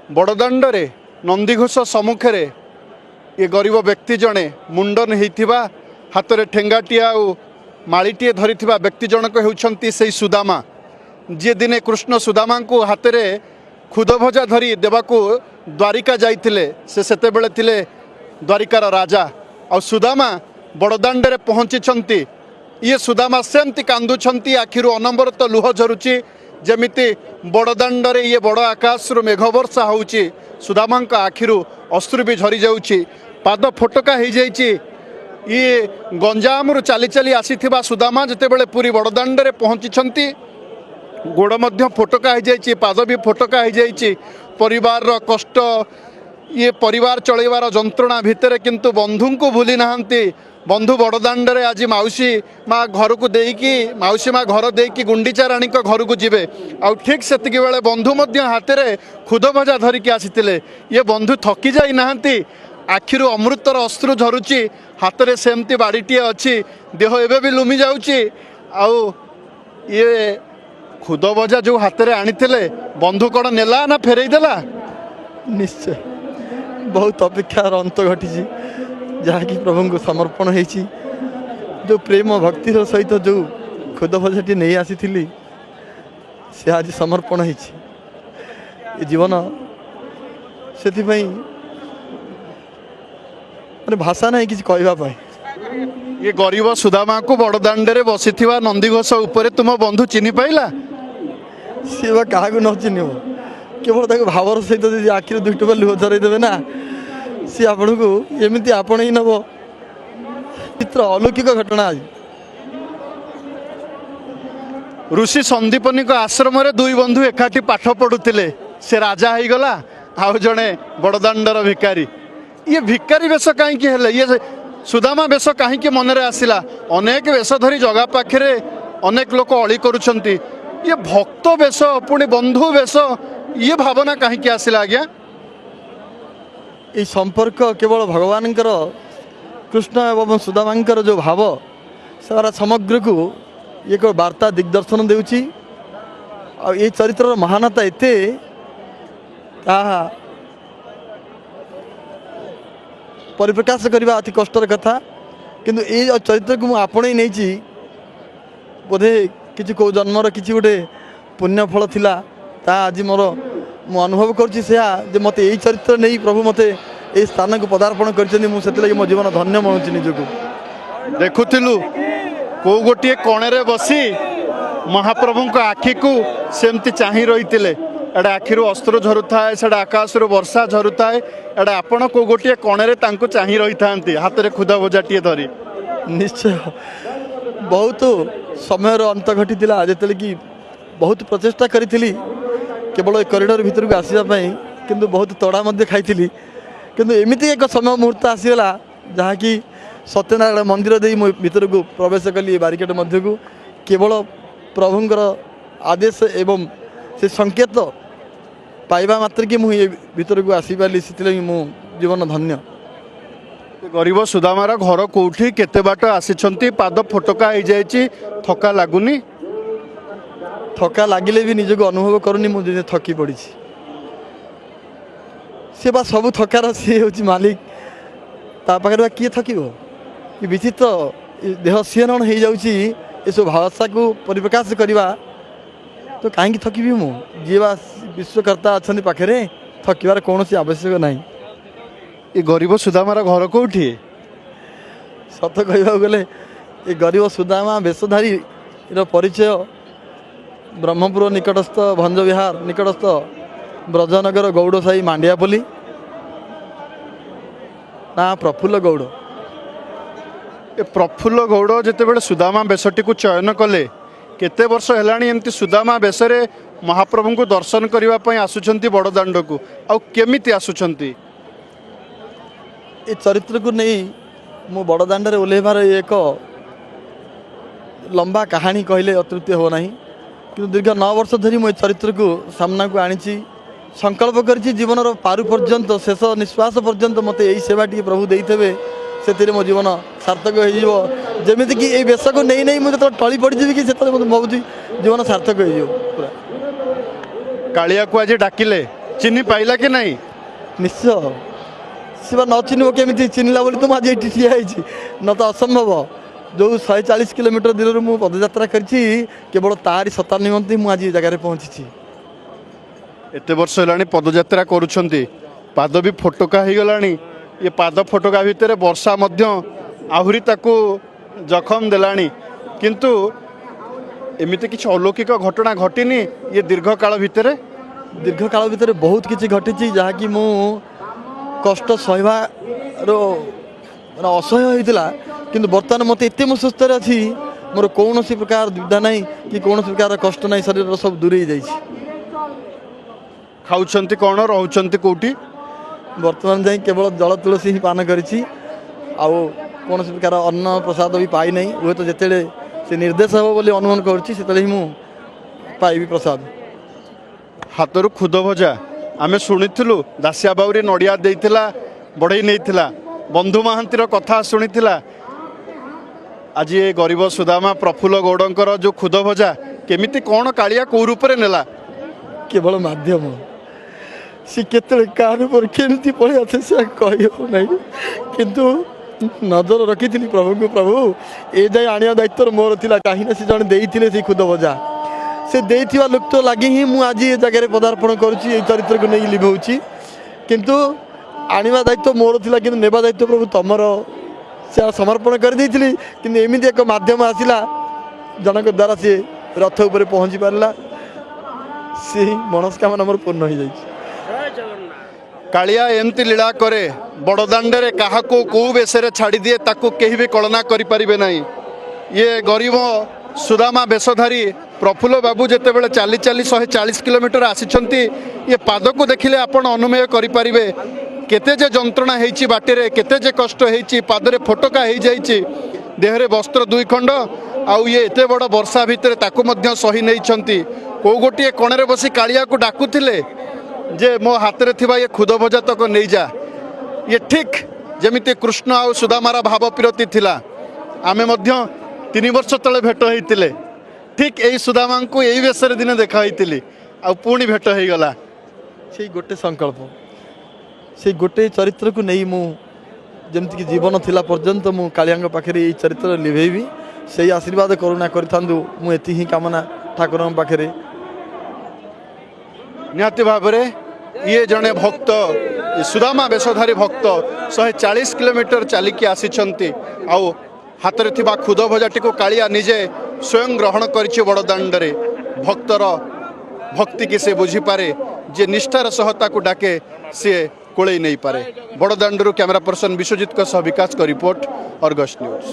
बड़दाण्डे नंदीघोष सम्मुखें ये गरीब व्यक्ति जड़े मुंडन होता हाथ में ठेंगाटी आड़ीटे धरी व्यक्ति जनक होती से सुदामा जी दिने कृष्ण सुदामा को हाथ में खुद भजा धरी देवाकू द्वारिका जाइथिले से बेले थिले द्वारिकार राजा और सुदामा बड़दाण्डे पहुँची ये सुदामा सेमती कांदुंट आखिर अनवरत लुह झरुची जमिति बड़दाण्डे ये बड़ आकाश मेघ वर्षा होउची सुदामा आखिर अश्रु भी झरी जाउची पाद फोटका हो जाइए ये गंजाम चली चली आसीथिबा सुदामा जितेबाला पूरी बड़दाण्डे पहुँची गोड़ मध्य फोटका हो जाइए पाद भी फोटका हो जाइए परिवार कष्ट ये परिवार चलैबार जंत्रणा भितर किंतु बंधु को भूली नाहंती बंधु बड़दाण्डे आज मौसी माँ घर को देकी मौसी माँ घर देकी गुंडीचा राणी घर को जीवे आ ठीक से बेले बंधु हाथ में खुद भजा धरिकी आसीथिले ये बंधु थकी जाई नाहंती आखिर अमृतर अश्रु झरुची हाथ में सेमती बाड़ीटे अच्छी देह एवं भी लुमी जाऊँगी आउ ये खुद भजा जो हाथ में आनी बंधु कौन नेला ना फेरई देला निश्चय बहुत अपेक्षार अंत घटी जहाँकि प्रभु को समर्पण होती जो प्रेम भक्तिर सहित जो खुद भजाटी नहीं आसी से आज समर्पण होती जीवन से माने भाषा नहीं किसी कहवाई ये गरीब सुदामा को बड़दाण्डे बसी नंदीघोष उपर तुम बंधु चिन्ह पाइला सी बा क्या न चिन्ह केवल भावर सहित आखिर दुई टोपा लुह झरईदेवे ना सी आपण को एमती आपण ही नब चित्र अलौकिक घटना आज ऋषि संदीपनी आश्रम दुई बंधु एकाठी पाठ पढ़ुले से राजा हो गला आउ जड़े बड़दाण्डर भिकारी ये भिकारी वेश कहीं हेले ये सुदामा वेश कहीं मनरे आसला अनेक वेश धरी जगह पाखे अनेक लोक अली करुछंती ये भक्त वेश पुणी बंधु वेश ये भावना कहीं आसला आज्ञा ये संपर्क केवल भगवान कृष्ण एवं सुदामांकर जो भाव सारा समग्र को एक वार्ता दिग्दर्शन देउची और ये चरित्र महानता एते परिप्रकाश करने अति कष्टर कथा किंतु ये चरित्र को मुझे आपणे नहीं बोधे किसी को जन्मर किसी गोटे पुण्यफल थिला ता आज मोर मु अनुभव कर मत यही चरित्र नहीं प्रभु मत ये स्थान को पदार्पण कर मो जीवन धन्य मनु निजक देखुलु को गोटे कोणे बसी महाप्रभु को आखि को सेमती चाह रही एडा आखिर अश्रु झरु थाए से आकाश वर्षा झरु थाए एडा आपण को गोटे कोणे चाह रही था हाथ में खुदा भजाटी धरी निश्चय बहुत समय अंत घटी जिते कि बहुत प्रचेषा करी केवल कॉरिडोर भीतर को आसवाई किंतु बहुत तड़ा खाई किंतु एमती एक समय मुहूर्त आसीगला जहाँकि सत्यनारायण मंदिर दे भीतर को प्रवेश कली बारिकेड मध्य को केवल प्रभुंर आदेश एवं से संकेत पाइबा मात्र कि मुझे भीतर को आसी पारि से मो जीवन धन्य गरीब सुदामार घर कौटी केते बाट आसी पाद फोटका हो जाए थका लगुनि थका लगिले भी निजक अनुभव करूनी मुझे थकी पड़ी सी बा सब थकार सी हूँ मालिक ता पाखे बा किए थक विचित्र देह सीहरण हो जाऊँगी ये सब भाषा को परिप्रकाश करवा तो कहीं थकबी मु जी बा विश्वकर्ता अच्छा पाखे थकबार कौन आवश्यक ना ये गरीब सुदामार घर कौटी सत कह गले ये गरीब सुदामा वेशधारी परिचय ब्रह्मपुर निकटस्थ भंज विहार निकटस्थ ब्रजनगर गौड़ साई मांडियापल्ली ना प्रफुल्ल गौड़ ए प्रफुल्ल गौड़ जिते सुदामा बेशटी को चयन कले केते वर्ष हेलाणी एमती सुदामा बेशरे महाप्रभु को दर्शन करने आसुचंती बड़दाण्ड को आउ केमिति आसुचंती ये चरित्र को नहीं मु बड़दाण्ड रे ओल्हेबार एक लंबा कहानी कहले अतृप्ति हो नहीं कि दीर्घ 9 वर्ष धरी मो चरित्र को सामना को आनी संकल्प करी जीवन पारु पर्यंत शेष निश्वास पर्यंत मत यही सेवा टी प्रभु देते से मो जीवन सार्थक होमती कि ये बेश को नहीं नहीं मुझे टली पड़ी कि भावी जीवन सार्थक हो कालिया को आज डाकिले ଚିହ୍ନି ପାଇଲା କି ନାହିଁ? ନିଶ୍ଚୟ ସେ ବା ନ ଚିହ୍ନିବ କେମିତି? ଚିହ୍ନିଲା ବୋଲି ତ ମୁଁ ଆଜି ଏଠି ଠିଆ ହେଇଛି, ନ ତ ଅସମ୍ଭବ। ଯେଉଁ 140 କିଲୋମିଟର ଦୂରରୁ ମୁଁ ପଦଯାତ୍ରା କରିଛି କେବଳ ତାରି ସତ୍ତା ନିମନ୍ତେ ମୁଁ ଆଜି ଏ ଜାଗାରେ ପହଞ୍ଚିଛି। ଏତେ ବର୍ଷ ହେଲାଣି ପଦଯାତ୍ରା କରୁଛନ୍ତି, ପାଦ ବି ଫୋଟକା ହେଇଗଲାଣି। ଏ ପାଦ ଫୋଟକା ଭିତରେ ବର୍ଷା ମଧ୍ୟ ଆହୁରି ତାକୁ ଜଖମ ଦେଲାଣି। କିନ୍ତୁ ଏମିତି କିଛି ଅଲୌକିକ ଘଟଣା ଘଟିନି ଏ ଦୀର୍ଘ କାଳ ଭିତରେ? ଦୀର୍ଘ କାଳ ଭିତରେ ବହୁତ କିଛି ଘଟିଛି, ଯାହାକି ମୁଁ କଷ୍ଟ ସହିବାର ମାନେ ଅସହ୍ୟ ହୋଇଥିଲା। କିନ୍ତୁ ବର୍ତ୍ତମାନ ମୋତେ ଏତେ ମୁଁ ସୁସ୍ଥରେ ଅଛି, ମୋର କୌଣସି ପ୍ରକାର ଦ୍ୱିଧା ନାହିଁ କି କୌଣସି ପ୍ରକାର କଷ୍ଟ ନାହିଁ, ଶରୀରର ସବୁ ଦୂରେଇ ଯାଇଛି। ଖାଉଛନ୍ତି କ'ଣ, ରହୁଛନ୍ତି କେଉଁଠି? ବର୍ତ୍ତମାନ ଯାଇ କେବଳ ଜଳ ତୁଳସୀ ହିଁ ପାନ କରିଛି, ଆଉ କୌଣସି ପ୍ରକାର ଅନ୍ନ ପ୍ରସାଦ ବି ପାଇନାହିଁ। ହୁଏତ ଯେତେବେଳେ ସେ ନିର୍ଦ୍ଦେଶ ହେବ ବୋଲି ଅନୁମାନ କରୁଛି ସେତେବେଳେ ହିଁ ମୁଁ ପାଇବି ପ୍ରସାଦ। ହାତରୁ ଖୁଦ ଭଜା ଆମେ ଶୁଣିଥିଲୁ, ଦାସିଆ ବାଉରୀ ନଡ଼ିଆ ଦେଇଥିଲା, ବଢ଼େଇ ନେଇଥିଲା, ବନ୍ଧୁ ମହାନ୍ତିର କଥା ଶୁଣିଥିଲା। ଆଜି ଏ ଗରିବ ସୁଦାମା ପ୍ରଫୁଲ୍ଲ ଗୌଡ଼ଙ୍କର ଯେଉଁ ଖୁଦ ଭଜା, କେମିତି କ'ଣ କାଳିଆ କେଉଁ ରୂପରେ ନେଲା? କେବଳ ମାଧ୍ୟମ, ସେ କେତେବେଳେ କାହାର ଉପରେ କେମିତି ପଳେଇ ଆସେ ସେ କହିହେବ ନାହିଁ। କିନ୍ତୁ ନଜର ରଖିଥିଲି ପ୍ରଭୁଙ୍କୁ, ପ୍ରଭୁ ଏ ଯାଇ ଆଣିବା ଦାୟିତ୍ୱ ମୋର ଥିଲା, କାହିଁକିନା ସେ ଜଣେ ଦେଇଥିଲେ ସେଇ ଖୁଦ ଭଜା। ସେ ଦେଇଥିବା ଲୁକ୍ତ ଲାଗି ହିଁ ମୁଁ ଆଜି ଏ ଜାଗାରେ ପଦାର୍ପଣ କରୁଛି, ଏଇ ଚରିତ୍ରକୁ ନେଇ ଲିଭଉଛି। କିନ୍ତୁ ଆଣିବା ଦାୟିତ୍ୱ ମୋର ଥିଲା, କିନ୍ତୁ ନେବା ଦାୟିତ୍ୱ ପ୍ରଭୁ ତମର। ସେ ସମର୍ପଣ କରିଦେଇଥିଲି, କିନ୍ତୁ ଏମିତି ଏକ ମାଧ୍ୟମ ଆସିଲା ଜଣଙ୍କ ଦ୍ୱାରା ସେ ରଥ ଉପରେ ପହଞ୍ଚି ପାରିଲା। ସେହି ମନସ୍କାମନା ମୋର ପୂର୍ଣ୍ଣ ହୋଇଯାଇଛି। କାଳିଆ ଏମିତି ଲୀଳା କରେ, ବଡ଼ଦାଣ୍ଡରେ କାହାକୁ କେଉଁ ବେଶରେ ଛାଡ଼ିଦିଏ ତାକୁ କେହି ବି କଳନା କରିପାରିବେ ନାହିଁ। ଇଏ ଗରିବ ସୁଦାମା ବେଶଧାରୀ ପ୍ରଫୁଲ୍ଲ ବାବୁ ଯେତେବେଳେ ଚାଲି ଚାଲି 140 କିଲୋମିଟର ଆସିଛନ୍ତି, ଇଏ ପାଦକୁ ଦେଖିଲେ ଆପଣ ଅନୁମେୟ କରିପାରିବେ କେତେ ଯେ ଯନ୍ତ୍ରଣା ହେଇଛି ବାଟରେ, କେତେ ଯେ କଷ୍ଟ ହେଇଛି। ପାଦରେ ଫୋଟକା ହେଇଯାଇଛି, ଦେହରେ ବସ୍ତ୍ର 2 ଖଣ୍ଡ, ଆଉ ଇଏ ଏତେ ବଡ଼ ବର୍ଷା ଭିତରେ ତାକୁ ମଧ୍ୟ ସହି ନେଇଛନ୍ତି। କେଉଁ ଗୋଟିଏ କୋଣରେ ବସି କାଳିଆକୁ ଡାକୁଥିଲେ ଯେ ମୋ ହାତରେ ଥିବା ଏ ଖୁଦ ଭଜା ତକ ନେଇଯା। ଇଏ ଠିକ୍ ଯେମିତି କୃଷ୍ଣ ଆଉ ସୁଦାମାର ଭାବ ପ୍ରୀତି ଥିଲା। ଆମେ ମଧ୍ୟ 3 ବର୍ଷ ତଳେ ଭେଟ ହେଇଥିଲେ, ଠିକ୍ ଏଇ ସୁଦାମାଙ୍କୁ ଏଇ ବେଶରେ ଦିନେ ଦେଖା ହେଇଥିଲି, ଆଉ ପୁଣି ଭେଟ ହେଇଗଲା। ସେଇ ଗୋଟେ ସଂକଳ୍ପ, ସେଇ ଗୋଟେ ଚରିତ୍ରକୁ ନେଇ ମୁଁ ଯେମିତିକି ଜୀବନ ଥିଲା ପର୍ଯ୍ୟନ୍ତ ମୁଁ କାଳିଆଙ୍କ ପାଖରେ ଏଇ ଚରିତ୍ର ଲିଭେଇବି। ସେଇ ଆଶୀର୍ବାଦ କରୁଣା କରିଥାନ୍ତୁ, ମୁଁ ଏତିକି ହିଁ କାମନା ଠାକୁରଙ୍କ ପାଖରେ। ନିହାତି ଭାବରେ ଇଏ ଜଣେ ଭକ୍ତ, ସୁଦାମା ବେଶଧାରୀ ଭକ୍ତ 140 କିଲୋମିଟର ଚାଲିକି ଆସିଛନ୍ତି, ଆଉ ହାତରେ ଥିବା ଖୁଦ ଭଜାଟିକୁ କାଳିଆ ନିଜେ ସ୍ୱୟଂ ଗ୍ରହଣ କରିଛି ବଡ଼ଦାଣ୍ଡରେ। ଭକ୍ତର ଭକ୍ତିକି ସେ ବୁଝିପାରେ, ଯେ ନିଷ୍ଠାର ସହ ତାକୁ ଡାକେ ସିଏ କୋଳେଇ ନେଇପାରେ। ବଡ଼ଦାଣ୍ଡରୁ କ୍ୟାମେରା ପର୍ସନ ବିଶ୍ୱଜିତଙ୍କ ସହ ବିକାଶଙ୍କ ରିପୋର୍ଟ, ଅର୍ଗସ୍ ନ୍ୟୁଜ୍।